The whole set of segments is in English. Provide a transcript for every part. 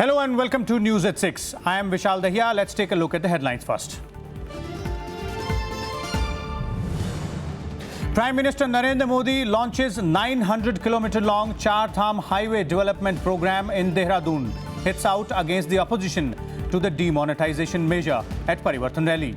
Hello and welcome to News at 6. I am Vishal Dahiya. Let's take a look at the headlines first. Prime Minister Narendra Modi launches 900-kilometer-long Char Dham highway development program in Dehradun. Hits out against the opposition to the demonetisation measure at Parivartan rally.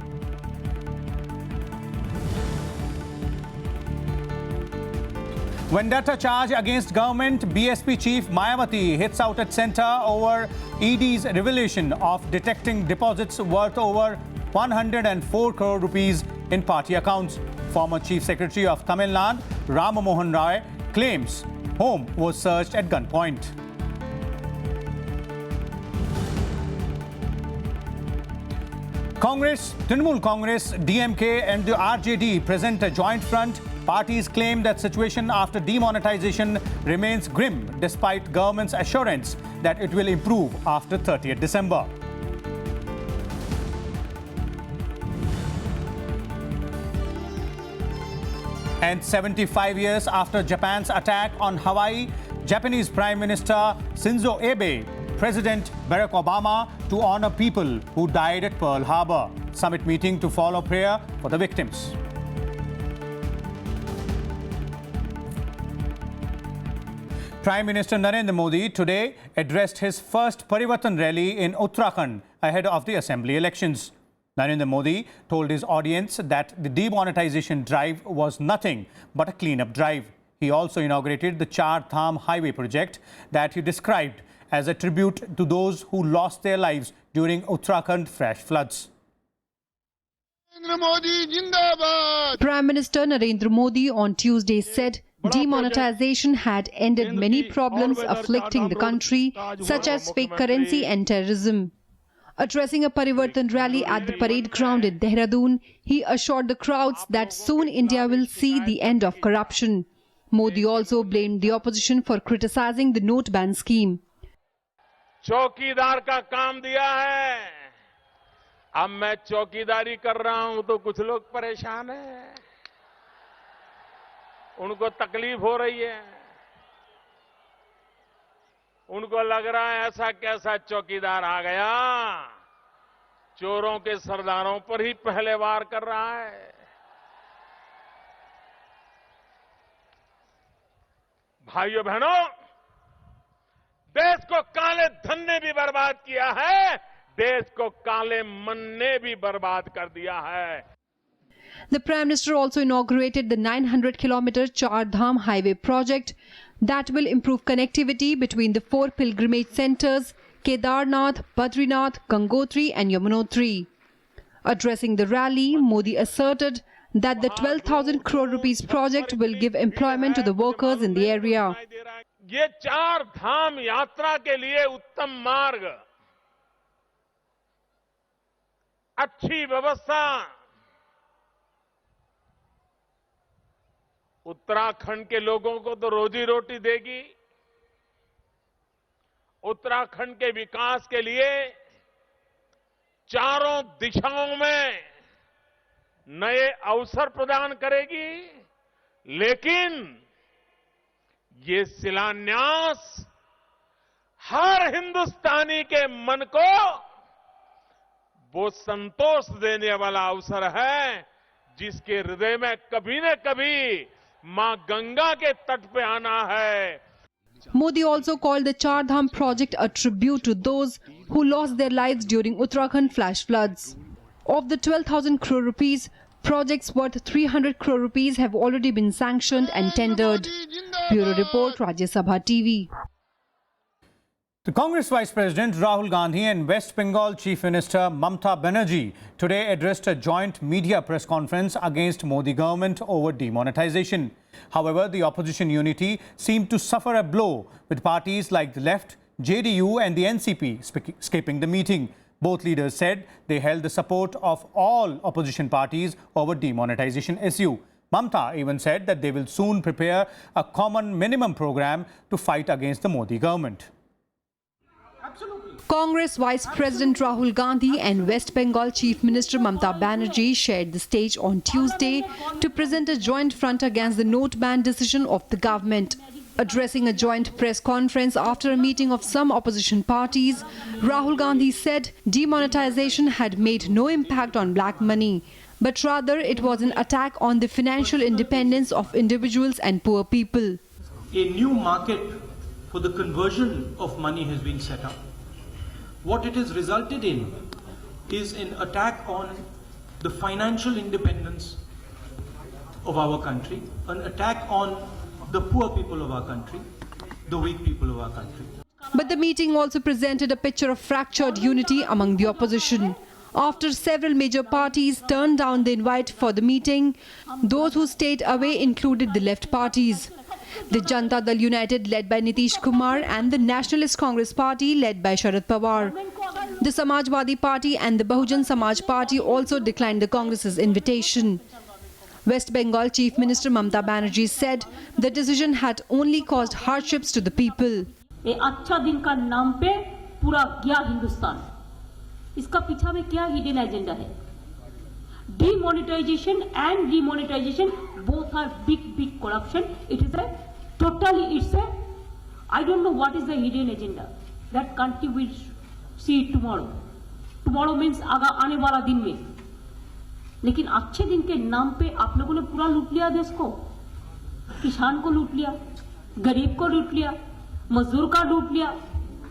Vendetta charge against government. BSP chief Mayawati hits out at centre over ED's revelation of detecting deposits worth over 104 crore rupees in party accounts. Former Chief Secretary of Tamil Nadu, Rama Mohan claims home was searched at gunpoint. Congress, Trinamool Congress, DMK and the RJD present a joint front. Parties claim that situation after demonetisation remains grim despite government's assurance that it will improve after 30th December. And 75 years after Japan's attack on Hawaii, Japanese Prime Minister Shinzo Abe, President Barack Obama to honour people who died at Pearl Harbor. Summit meeting to follow prayer for the victims. Prime Minister Narendra Modi today addressed his first Parivartan rally in Uttarakhand ahead of the assembly elections. Narendra Modi told his audience that the demonetisation drive was nothing but a clean-up drive. He also inaugurated the Char Dham highway project that he described as a tribute to those who lost their lives during Uttarakhand flash floods. Prime Minister Narendra Modi on Tuesday said demonetisation had ended many problems afflicting the country, such as fake currency and terrorism. Addressing a Parivartan rally at the parade ground in Dehradun, he assured the crowds that soon India will see the end of corruption. Modi also blamed the opposition for criticising the note ban scheme. चौकीदार का काम दिया है, अब मैं चौकीदारी कर रहा हूं तो कुछ लोग परेशान हैं, उनको तकलीफ हो रही है, उनको लग रहा है ऐसा कैसा चौकीदार आ गया, चोरों के सरदारों पर ही पहले वार कर रहा है। भाइयों बहनों, देश को काले धन ने भी बर्बाद किया है, देश को काले मन ने भी बर्बाद कर दिया है। The Prime Minister also inaugurated the 900-kilometer Char Dham highway project that will improve connectivity between the 4 pilgrimage centres, Kedarnath, Badrinath, Gangotri and Yamunotri. Addressing the rally, Modi asserted that the 12,000 crore rupees project will give employment to the workers in the area. ये चार धाम यात्रा के लिए उत्तम मार्ग, अच्छी व्यवस्था उत्तराखंड के लोगों को तो रोजी रोटी देगी, उत्तराखंड के विकास के लिए चारों दिशाओं में नए अवसर प्रदान करेगी, लेकिन ये शिलान्यास हर हिंदुस्तानी के मन को वो संतोष देने वाला अवसर है जिसके हृदय में कभी न कभी मां गंगा के तट पे आना है। Modi also called the Char Dham project a tribute to those who lost their lives during Uttarakhand flash floods. Of the 12,000 crore rupees, projects worth 300 crore rupees have already been sanctioned and tendered. Bureau Report, Rajya Sabha TV. The Congress Vice President Rahul Gandhi and West Bengal Chief Minister Mamata Banerjee today addressed a joint media press conference against Modi government over demonetisation. However, the opposition unity seemed to suffer a blow, with parties like the Left, JDU and the NCP skipping the meeting. Both leaders said they held the support of all opposition parties over demonetisation issue. Mamata even said that they will soon prepare a common minimum program to fight against the Modi government. Congress Vice President Rahul Gandhi and West Bengal Chief Minister Mamata Banerjee shared the stage on Tuesday to present a joint front against the note ban decision of the government. Addressing a joint press conference after a meeting of some opposition parties, Rahul Gandhi said demonetization had made no impact on black money, but rather it was an attack on the financial independence of individuals and poor people. A new market for the conversion of money has been set up. What it has resulted in is an attack on the financial independence of our country, an attack on the poor people of our country, the weak people of our country. But the meeting also presented a picture of fractured unity among the opposition. After several major parties turned down the invite for the meeting, those who stayed away included the left parties. The Janata Dal United, led by Nitish Kumar, and the Nationalist Congress Party, led by Sharad Pawar. The Samajwadi Party and the Bahujan Samaj Party also declined the Congress's invitation. West Bengal Chief Minister Mamta Banerjee said the decision had only caused hardships to the people. ये अच्छा दिन का नाम पे पूरा गया हिंदुस्तान. इसका पीछा में क्या हिडन एजेंडा है? Demonetization and demonetization both are big corruption. It is a totally, I don't know what is the hidden agenda. That country will see it tomorrow. Tomorrow means आने वाला दिन में. लेकिन अच्छे दिन के नाम पे आप लोगों ने पूरा लूट लिया देश को. किसान को लूट लिया, गरीब को लूट लिया, मजदूर का लूट लिया,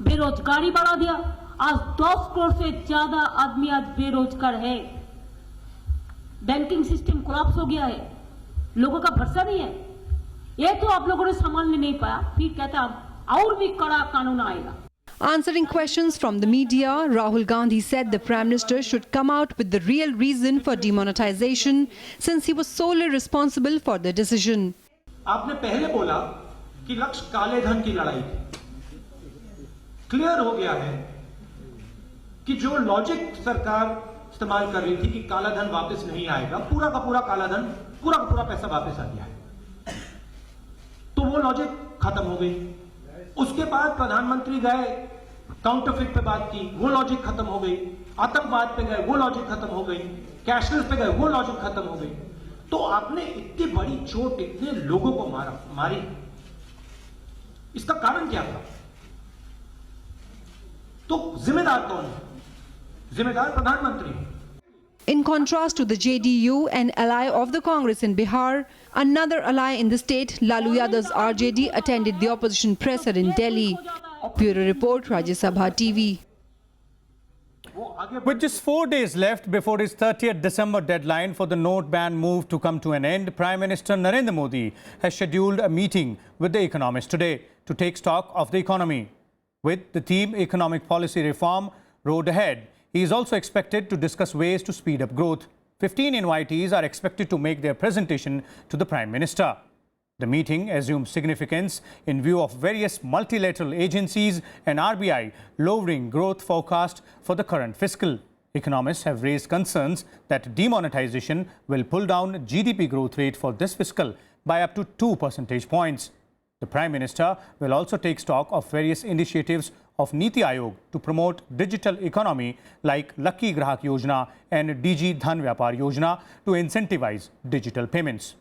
बेरोजगारी बढ़ा दिया. आज 10 करोड़ से ज्यादा आदमी आज बेरोजगार है. बैंकिंग सिस्टम कोलैप्स हो गया है. लोगों का भरोसा नहीं है. ये तो आप लोगों ने संभालने नहीं पाया. फिर कहता और भी कड़ा कानून आएगा. Answering questions from the media, Rahul Gandhi said the Prime Minister should come out with the real reason for demonetization, since he was solely responsible for the decision. आपने पहले बोला कि लक्ष्य काले धन की लड़ाई थी. क्लियर हो गया है कि जो लॉजिक सरकार इस्तेमाल कर रही थी कि काला धन वापस नहीं आएगा, पूरा का पूरा काला धन, पूरा का पूरा पैसा वापस आ गया है. तो वो लॉजिक खत्म हो गई. उसके बाद प्रधानमंत्री गए, काउंटरफिट पे बात की, वो लॉजिक खत्म हो गई. आतंकवाद पे गए, वो लॉजिक खत्म हो गई. कैशलेस पे गए, वो लॉजिक खत्म हो गई. तो आपने इतनी बड़ी चोट इतने लोगों को मारी. इसका कारण क्या था? तो जिम्मेदार कौन है? जिम्मेदार प्रधानमंत्री है. In contrast to the JDU, an ally of the Congress in Bihar, another ally in the state, Lalu Yadav's RJD, attended the opposition presser in Delhi. Bureau Report, Rajya Sabha TV. With just 4 days left before his 30th December deadline for the note ban move to come to an end, Prime Minister Narendra Modi has scheduled a meeting with the economists today to take stock of the economy. With the theme Economic Policy Reform Road Ahead, he is also expected to discuss ways to speed up growth. 15 invitees are expected to make their presentation to the Prime Minister. The meeting assumes significance in view of various multilateral agencies and RBI lowering growth forecast for the current fiscal. Economists have raised concerns that demonetization will pull down GDP growth rate for this fiscal by up to 2 percentage points. The Prime Minister will also take stock of various initiatives of Niti Aayog to promote digital economy like Lucky Grahak Yojana and DG Dhan Vyapar Yojana to incentivize digital payments.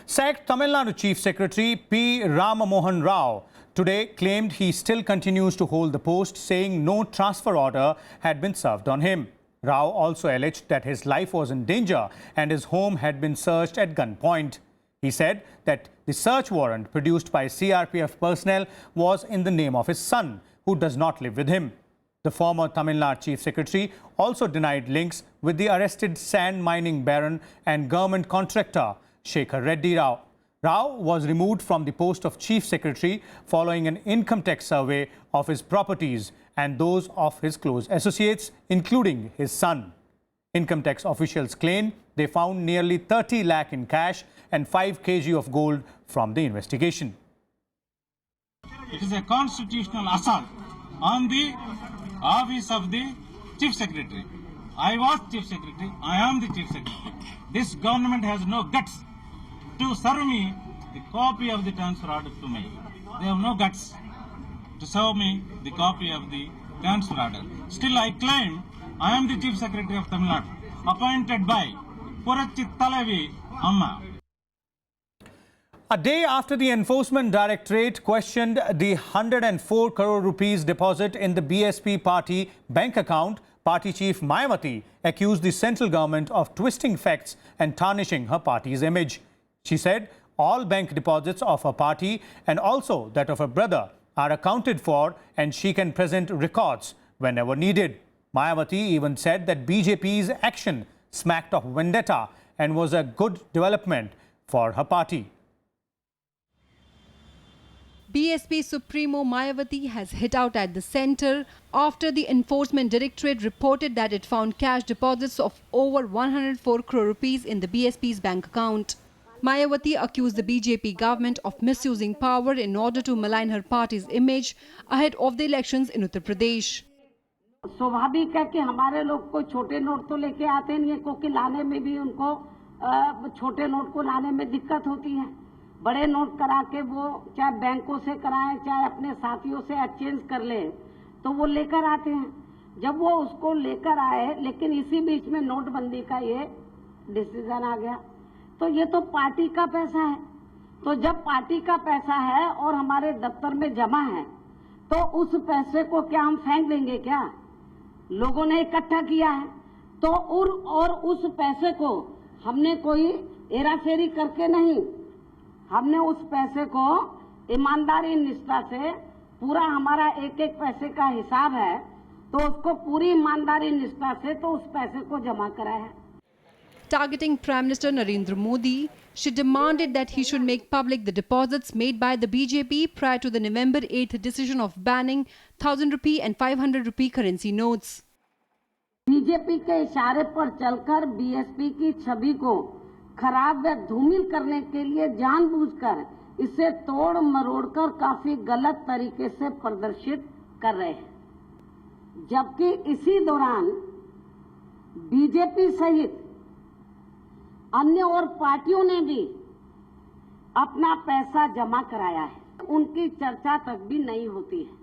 Sacked Tamil Nadu Chief Secretary P. Rama Mohan Rao today claimed he still continues to hold the post, saying no transfer order had been served on him. Rao also alleged that his life was in danger and his home had been searched at gunpoint. He said that the search warrant produced by CRPF personnel was in the name of his son, who does not live with him. The former Tamil Nadu Chief Secretary also denied links with the arrested sand mining baron and government contractor Shekhar Reddy Rao. Rao was removed from the post of Chief Secretary following an income tax survey of his properties and those of his close associates, including his son. Income tax officials claim they found nearly 30 lakh in cash and 5 kg of gold from the investigation. It is a constitutional assault on the office of the Chief Secretary. I was Chief Secretary. I am the Chief Secretary. This government has no guts to serve me the copy of the transfer order to me. They have no guts to serve me the copy of the transfer order. Still, I claim I am the Chief Secretary of Tamil Nadu, appointed by Purachit Talavi Amma. A day after the Enforcement Directorate questioned the 104 crore rupees deposit in the BSP party bank account, party chief Mayawati accused the central government of twisting facts and tarnishing her party's image. She said all bank deposits of her party and also that of her brother are accounted for and she can present records whenever needed. Mayawati even said that BJP's action smacked of vendetta and was a good development for her party. BSP Supremo Mayawati has hit out at the centre after the Enforcement Directorate reported that it found cash deposits of over 104 crore rupees in the BSP's bank account. Mayawati accused the BJP government of misusing power in order to malign her party's image ahead of the elections in Uttar Pradesh. स्वाभाविक है कि हमारे लोग कोई छोटे note तो लेके आते नहीं है क्योंकि लाने में भी उनको छोटे नोट को लाने में दिक्कत होती है। बड़े नोट करा के वो चाहे बैंकों से कराएं चाहे अपने साथियों से एक्सचेंज कर ले तो वो लेकर आते हैं। जब वो उसको लेकर आए लेकिन इसी बीच में नोटबंदी का ये डिसीजन आ गया तो ये तो पार्टी का पैसा है। तो जब पार्टी का पैसा है और हमारे दफ्तर में जमा है तो उस पैसे को क्या हम फेंक देंगे क्या? लोगों ने इकट्ठा किया है तो और उस पैसे को हमने कोई हेराफेरी करके नहीं, हमने उस पैसे को ईमानदारी निष्ठा से पूरा हमारा एक एक पैसे का हिसाब है तो उसको पूरी ईमानदारी निष्ठा से तो उस पैसे को जमा कराया है। Targeting Prime Minister Narendra Modi, she demanded that he should make public the deposits made by the BJP prior to the November 8th decision of banning 1000 rupee and 500 rupee currency notes. BJP के इशारे पर चलकर BSP की छवि को खराब व धूमिल करने के लिए जानबूझकर इसे तोड़ मरोड़कर काफी गलत तरीके से प्रदर्शित कर रहे हैं, जबकि इसी दौरान बीजेपी सहित अन्य और पार्टियों ने भी अपना पैसा जमा कराया है। उनकी चर्चा तक भी नहीं होती है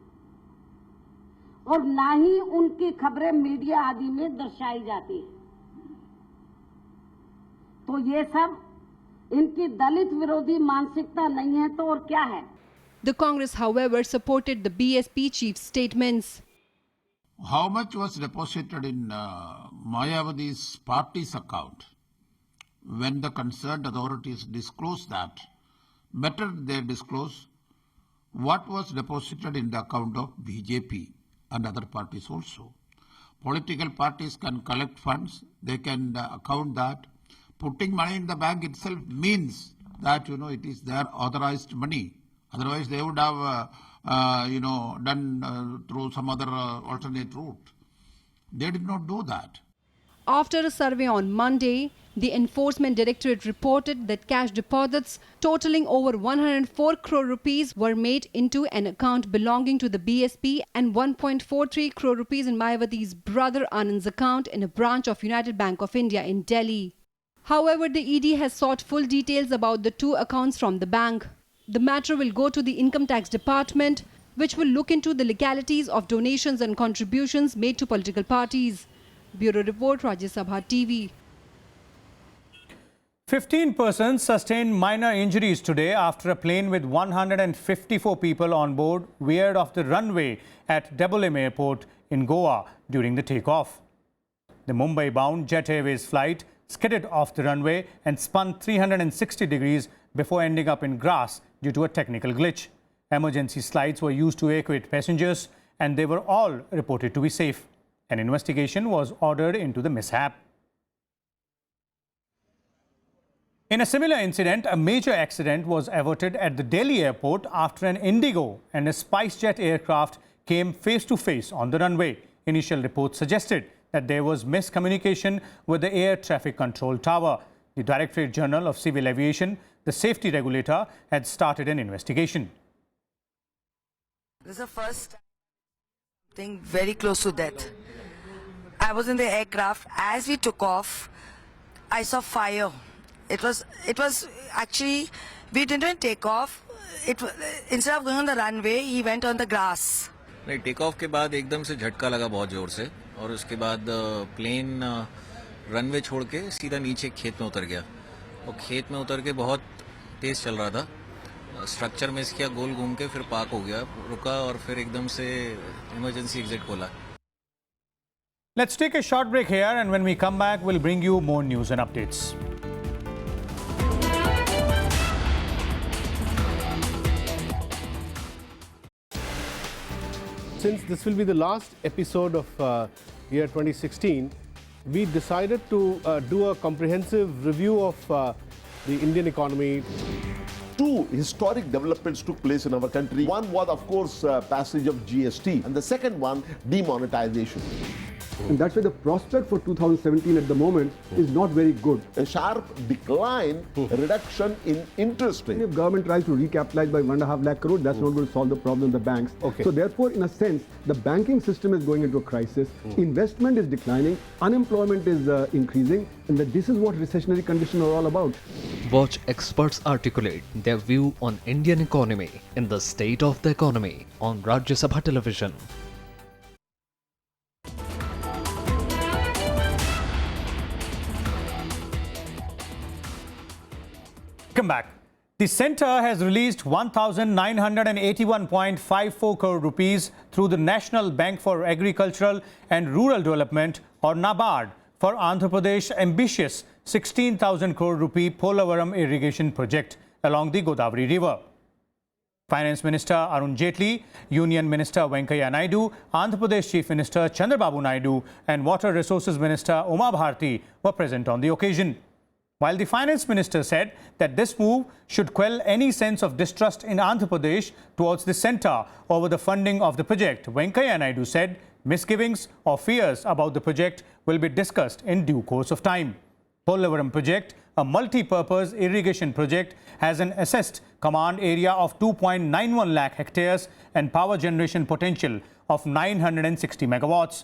और ना ही उनकी खबरें मीडिया आदि में दर्शाई जाती है। तो ये सब इनकी दलित विरोधी मानसिकता नहीं है तो और क्या है? The Congress, however, supported the BSP chief's statements. How much was deposited in Mayawati's party's account? When the concerned authorities disclose that, better they disclose what was deposited in the account of BJP and other parties also. Political parties can collect funds, they can account that. Putting money in the bank itself means that, it is their authorized money. Otherwise, they would have, done through some other alternate route. They did not do that. After a survey on Monday, the Enforcement Directorate reported that cash deposits totaling over 104 crore rupees were made into an account belonging to the BSP and 1.43 crore rupees in Mayawati's brother Anand's account in a branch of United Bank of India in Delhi. However, the ED has sought full details about the two accounts from the bank. The matter will go to the Income Tax Department, which will look into the legalities of donations and contributions made to political parties. Bureau Report, Rajya Sabha TV. 15 persons sustained minor injuries today after a plane with 154 people on board veered off the runway at Dehradun Airport in Goa during the takeoff. The Mumbai-bound Jet Airways flight skidded off the runway and spun 360 degrees before ending up in grass due to a technical glitch. Emergency slides were used to evacuate passengers and they were all reported to be safe. An investigation was ordered into the mishap. In a similar incident, a major accident was averted at the Delhi airport after an Indigo and a SpiceJet aircraft came face-to-face on the runway. Initial reports suggested that there was miscommunication with the air traffic control tower. The Directorate General of Civil Aviation, the safety regulator, had started an investigation. This is the first thing very close to death. I was in the aircraft. As we took off, I saw fire. It was actually, we didn't take off. Instead of going on the runway, he went on the grass. नहीं, take off के बाद एकदम से झटका लगा बहुत जोर से और उसके बाद प्लेन रनवे छोड़ के सीधा नीचे खेत में उतर गया और खेत में उतर के बहुत तेज चल रहा था, स्ट्रक्चर मिस किया, गोल घूम के फिर पार्क हो गया, रुका और फिर एकदम से इमरजेंसी एग्जिट खोला. Let's take a short break here, and when we come back, we'll bring you more news and updates. Since this will be the last episode of year 2016, we decided to do a comprehensive review of the Indian economy. Two historic developments took place in our country. One was, of course, passage of GST, and the second one, demonetization. And that's why the prospect for 2017 at the moment is not very good. A sharp decline, reduction in interest rate. If government tries to recapitalize by 1.5 lakh crore, that's not going to solve the problem in the banks. Okay. So therefore, in a sense, the banking system is going into a crisis. Investment is declining. Unemployment is increasing. And that this is what recessionary conditions are all about. Watch experts articulate their view on Indian economy in the state of the economy on Rajya Sabha television. Welcome back. The centre has released 1,981.54 crore rupees through the National Bank for Agricultural and Rural Development, or NABARD, for Andhra Pradesh ambitious 16,000 crore rupee Polavaram irrigation project along the Godavari River. Finance Minister Arun Jaitley, Union Minister Venkaiah Naidu, Andhra Pradesh Chief Minister Chandrababu Naidu and Water Resources Minister Uma Bharti were present on the occasion. While the Finance Minister said that this move should quell any sense of distrust in Andhra Pradesh towards the centre over the funding of the project, Venkaiah Naidu said misgivings or fears about the project will be discussed in due course of time. Polavaram project, a multi-purpose irrigation project, has an assessed command area of 2.91 lakh hectares and power generation potential of 960 megawatts.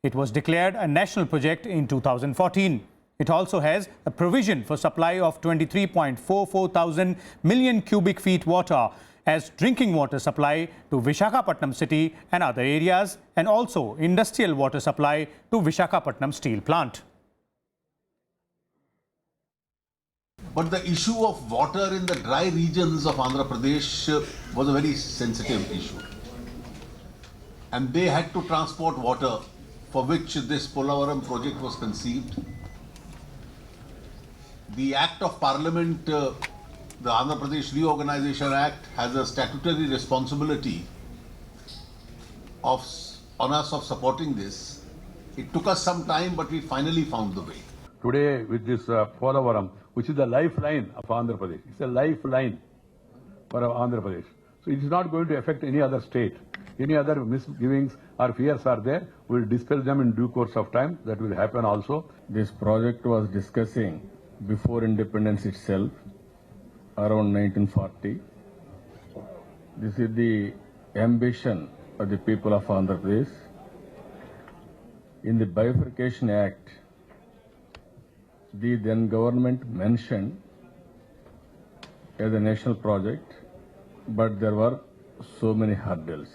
It was declared a national project in 2014. It also has a provision for supply of 23.44 thousand million cubic feet water as drinking water supply to Visakhapatnam city and other areas, and also industrial water supply to Visakhapatnam steel plant. But the issue of water in the dry regions of Andhra Pradesh was a very sensitive issue. And they had to transport water, for which this Polavaram project was conceived. The Act of Parliament, the Andhra Pradesh Reorganization Act, has a statutory responsibility on us of supporting this. It took us some time, but we finally found the way. Today, with this Polavaram, which is the lifeline of Andhra Pradesh, it's a lifeline for Andhra Pradesh. So it is not going to affect any other state. Any other misgivings or fears are there, we will dispel them in due course of time. That will happen also. This project was discussing before independence itself, around 1940. This is the ambition of the people of Andhra Pradesh. In the Bifurcation Act, the then government mentioned as a national project, but there were so many hurdles.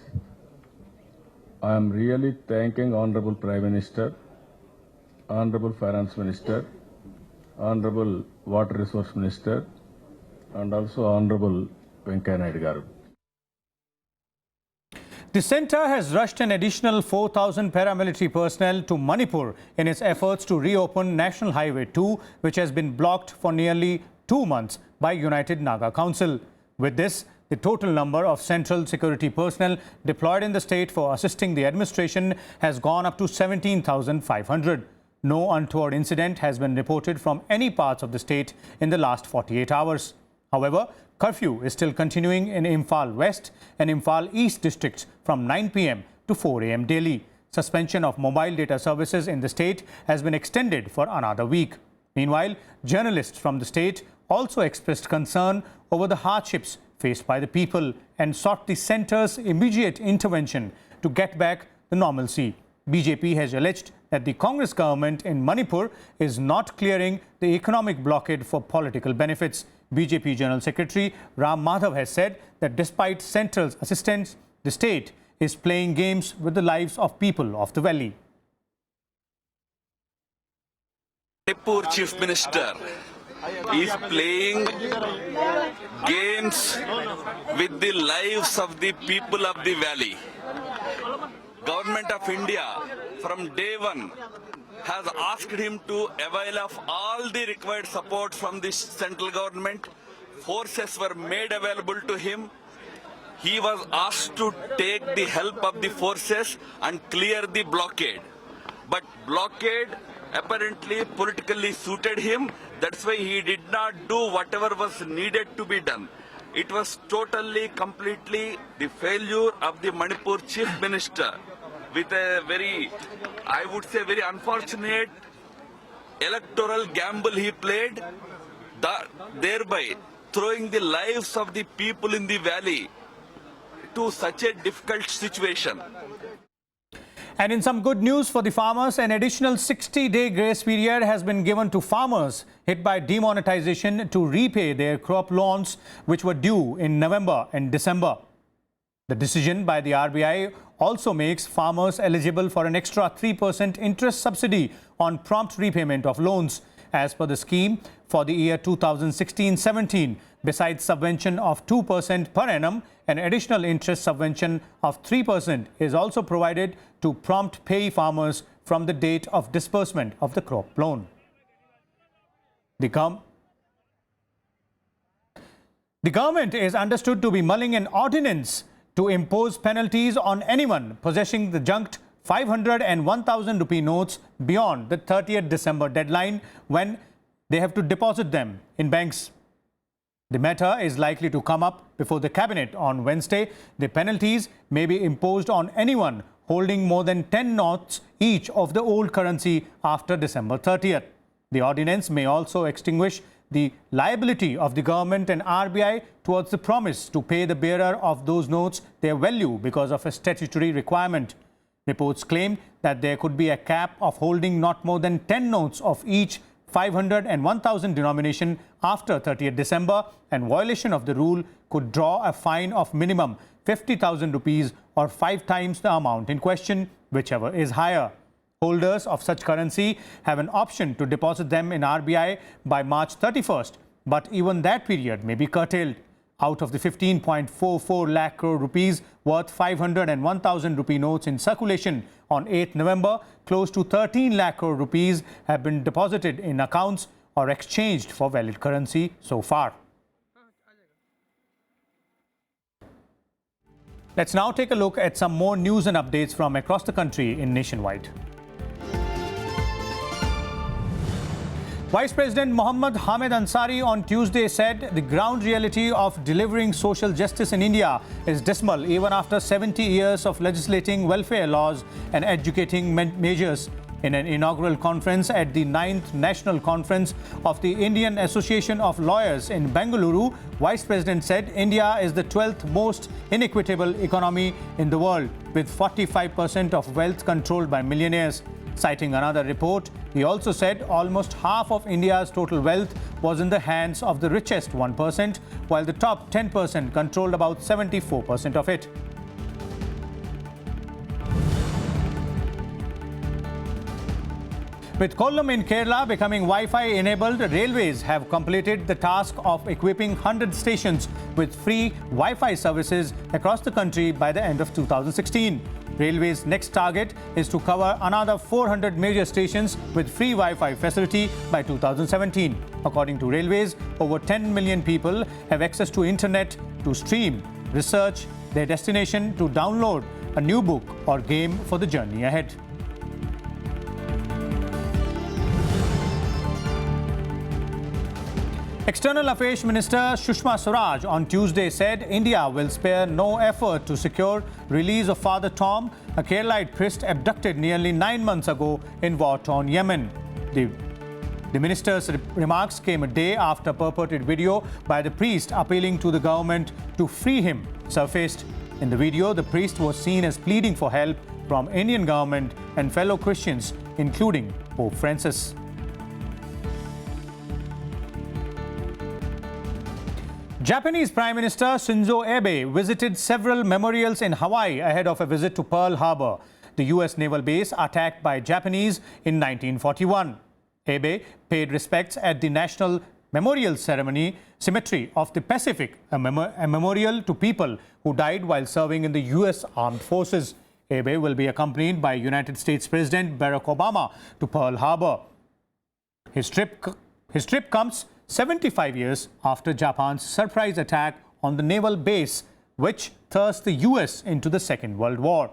I am really thanking Honorable Prime Minister, Honorable Finance Minister, Honorable Water Resource Minister, and also Honorable Venkaiah Naidu garu. The centre has rushed an additional 4,000 paramilitary personnel to Manipur in its efforts to reopen National Highway 2, which has been blocked for nearly 2 months by United Naga Council. With this, the total number of central security personnel deployed in the state for assisting the administration has gone up to 17,500. No untoward incident has been reported from any parts of the state in the last 48 hours. However, curfew is still continuing in Imphal West and Imphal East districts from 9 p.m. to 4 a.m. daily. Suspension of mobile data services in the state has been extended for another week. Meanwhile, journalists from the state also expressed concern over the hardships faced by the people and sought the centre's immediate intervention to get back the normalcy. BJP has alleged that the Congress government in Manipur is not clearing the economic blockade for political benefits. BJP General Secretary Ram has said that despite central's assistance, the state is playing games with the lives of people of the valley. Manipur Chief Minister is playing games with the lives of the people of the valley. Government of India from day one has asked him to avail of all the required support from the central government. Forces were made available to him. He was asked to take the help of the forces and clear the blockade. But blockade apparently politically suited him. That's why he did not do whatever was needed to be done. It was totally, completely the failure of the Manipur Chief Minister with a very, I would say, very unfortunate electoral gamble he played, thereby throwing the lives of the people in the valley to such a difficult situation. And in some good news for the farmers, an additional 60-day grace period has been given to farmers hit by demonetization to repay their crop loans which were due in November and December. The decision by the RBI also makes farmers eligible for an extra 3% interest subsidy on prompt repayment of loans. As per the scheme for the year 2016-17, besides subvention of 2% per annum, an additional interest subvention of 3% is also provided to prompt pay farmers from the date of disbursement of the crop loan. The government is understood to be mulling an ordinance to impose penalties on anyone possessing the junked 500 and 1,000 rupee notes beyond the 30th December deadline when they have to deposit them in banks. The matter is likely to come up before the cabinet on Wednesday. The penalties may be imposed on anyone holding more than 10 notes each of the old currency after December 30th. The ordinance may also extinguish the liability of the government and RBI towards the promise to pay the bearer of those notes their value because of a statutory requirement. Reports claim that there could be a cap of holding not more than 10 notes of each 500 and 1,000 denomination after 30th December, and violation of the rule could draw a fine of minimum 50,000 rupees or 5 times the amount in question, whichever is higher. Holders of such currency have an option to deposit them in RBI by March 31st, but even that period may be curtailed. Out of the 15.44 lakh crore rupees worth 500 and 1,000 rupee notes in circulation on 8th November, close to 13 lakh crore rupees have been deposited in accounts or exchanged for valid currency so far. Let's now take a look at some more news and updates from across the country in Nationwide. Vice President Mohammad Hamid Ansari on Tuesday said the ground reality of delivering social justice in India is dismal even after 70 years of legislating welfare laws and educating measures. In an inaugural conference at the 9th National Conference of the Indian Association of Lawyers in Bengaluru, Vice President said India is the 12th most inequitable economy in the world, with 45% of wealth controlled by millionaires. Citing another report, he also said almost half of India's total wealth was in the hands of the richest 1%, while the top 10% controlled about 74% of it. With Kollam in Kerala becoming Wi-Fi enabled, railways have completed the task of equipping 100 stations with free Wi-Fi services across the country by the end of 2016. Railways' next target is to cover another 400 major stations with free Wi-Fi facility by 2017. According to Railways, over 10 million people have access to internet to stream, research their destination, to download a new book or game for the journey ahead. External Affairs Minister Sushma Swaraj on Tuesday said India will spare no effort to secure release of Father Tom, a Keralite priest abducted nearly 9 months ago in war-torn Yemen. The minister's remarks came a day after purported video by the priest appealing to the government to free him surfaced. In the video, the priest was seen as pleading for help from Indian government and fellow Christians, including Pope Francis. Japanese Prime Minister Shinzo Abe visited several memorials in Hawaii ahead of a visit to Pearl Harbor, the U.S. naval base attacked by Japanese in 1941. Abe paid respects at the National Memorial Cemetery of the Pacific, a memorial to people who died while serving in the U.S. Armed Forces. Abe will be accompanied by United States President Barack Obama to Pearl Harbor. His trip comes 75 years after Japan's surprise attack on the naval base, which thrust the U.S. into the Second World War.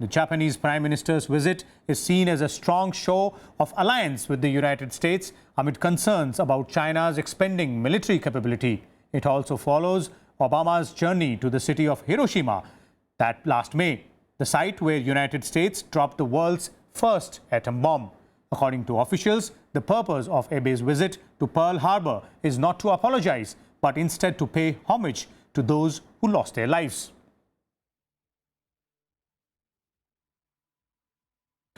The Japanese Prime Minister's visit is seen as a strong show of alliance with the United States amid concerns about China's expanding military capability. It also follows Obama's journey to the city of Hiroshima that last May, the site where United States dropped the world's first atom bomb. According to officials, the purpose of Abe's visit to Pearl Harbor is not to apologize, but instead to pay homage to those who lost their lives.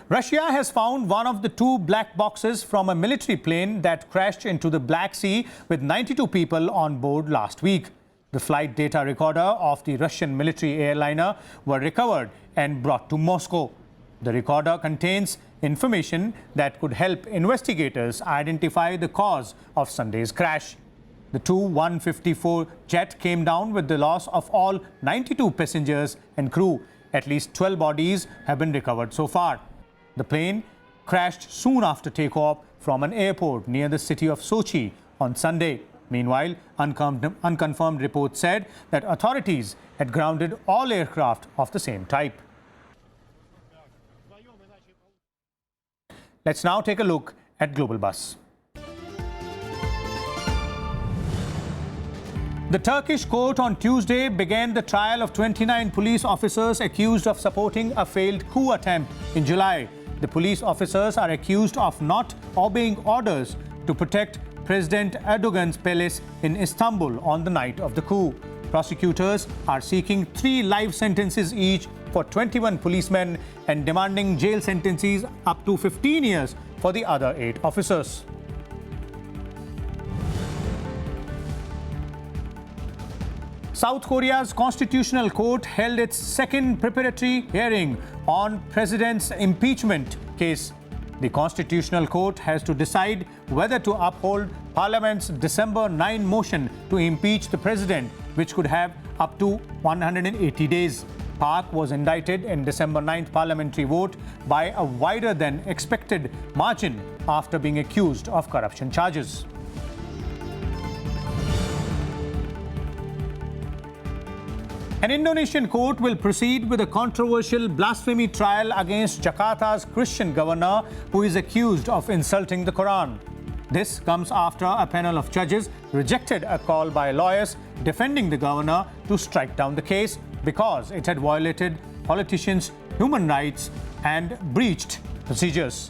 Russia has found one of the two black boxes from a military plane that crashed into the Black Sea with 92 people on board last week. The flight data recorder of the Russian military airliner were recovered and brought to Moscow. The recorder contains information that could help investigators identify the cause of Sunday's crash. The Tu-154 jet came down with the loss of all 92 passengers and crew. At least 12 bodies have been recovered so far. The plane crashed soon after takeoff from an airport near the city of Sochi on Sunday. Meanwhile, unconfirmed reports said that authorities had grounded all aircraft of the same type. Let's now take a look at Global Bus. The Turkish court on Tuesday began the trial of 29 police officers accused of supporting a failed coup attempt in July. The police officers are accused of not obeying orders to protect President Erdogan's palace in Istanbul on the night of the coup. Prosecutors are seeking 3 life sentences each for 21 policemen and demanding jail sentences up to 15 years for the other 8 officers. South Korea's Constitutional Court held its second preparatory hearing on President's impeachment case. The Constitutional Court has to decide whether to uphold Parliament's December 9 motion to impeach the President, which could have up to 180 days. Park was indicted in December 9th parliamentary vote by a wider than expected margin after being accused of corruption charges. An Indonesian court will proceed with a controversial blasphemy trial against Jakarta's Christian governor, who is accused of insulting the Quran. This comes after a panel of judges rejected a call by lawyers defending the governor to strike down the case because it had violated politicians' human rights and breached procedures.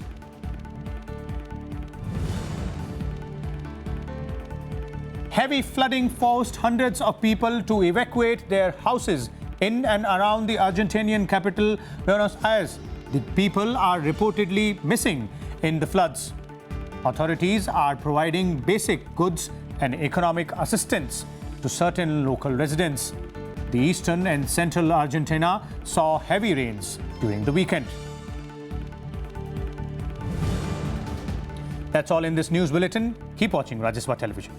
Heavy flooding forced hundreds of people to evacuate their houses in and around the Argentinian capital, Buenos Aires. The people are reportedly missing in the floods. Authorities are providing basic goods and economic assistance to certain local residents. The eastern and central Argentina saw heavy rains during the weekend. That's all in this news bulletin. Keep watching Rajaswat Television.